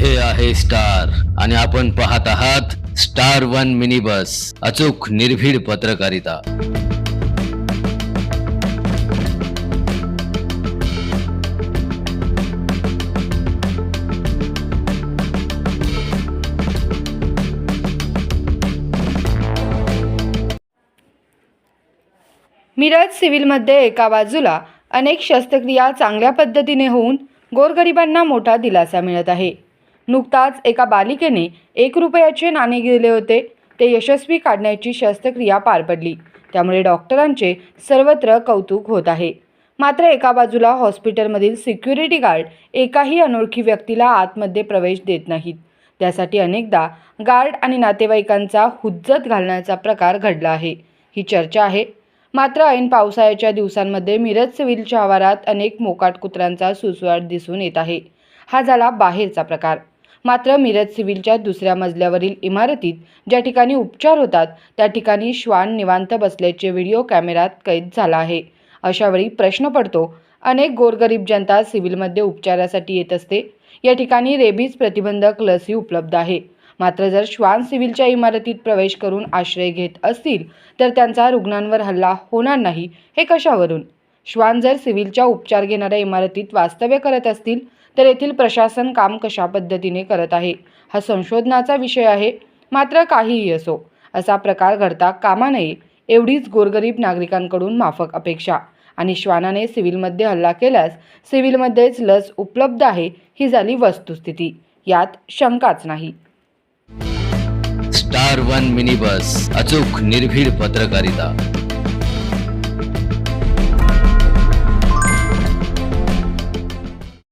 हे आहे स्टार आणि आपण पाहत आहात स्टार वन मिनी बस, अचूक निर्भीड पत्रकारिता। मिरज सिव्हिलमध्ये एका बाजूला अनेक शस्त्रक्रिया चांगल्या पद्धतीने होऊन गोरगरिबांना मोठा दिलासा मिळत आहे। नुकताच एका बालिकेने 1 रुपयाचे नाणे दिले होते, ते यशस्वी काढण्याची शस्त्रक्रिया पार पडली। त्यामुळे डॉक्टरांचे सर्वत्र कौतुक होत आहे। मात्र एका बाजूला हॉस्पिटलमधील सिक्युरिटी गार्ड एकाही अनोळखी व्यक्तीला आतमध्ये प्रवेश देत नाहीत। त्यासाठी अनेकदा गार्ड आणि नातेवाईकांचा हुज्जत घालण्याचा प्रकार घडला आहे, ही चर्चा आहे। मात्र ऐन पावसाळ्याच्या दिवसांमध्ये मिरज सिव्हिलच्या आवारात अनेक मोकाट कुत्र्यांचा सुळसुळाट दिसून येत आहे। हा झाला बाहेरचा प्रकार। मात्र मिरज सिव्हिलच्या दुसऱ्या मजल्यावरील इमारतीत ज्या ठिकाणी उपचार होतात त्या ठिकाणी श्वान निवांत बसल्याचे व्हिडिओ कॅमेऱ्यात कैद झाला आहे। अशावेळी प्रश्न पडतो, अनेक गोरगरीब जनता सिव्हिलमध्ये उपचारासाठी येत असते। या ठिकाणी रेबीज प्रतिबंधक लसही उपलब्ध आहे। मात्र जर श्वान सिव्हिलच्या इमारतीत प्रवेश करून आश्रय घेत असतील तर त्यांचा रुग्णांवर हल्ला होणार नाही, हे कशावरून? श्वान जर सिव्हिलच्या उपचार घेणाऱ्या इमारतीत वास्तव्य करत असतील तर येथील प्रशासन काम कशा पद्धतीने करत आहे, हा संशोधनाचा विषय आहे। मात्र काहीही असो, असा प्रकार घडता कामा नये एवढीच गोरगरीब नागरिकांकडून माफक अपेक्षा। आणि श्वानाने सिव्हिलमध्ये हल्ला केल्यास सिव्हिलमध्येच लस उपलब्ध आहे, ही झाली वस्तुस्थिती, यात शंकाच नाही। स्टार वन मिनी बस, अचूक निर्भीड पत्रकारिता।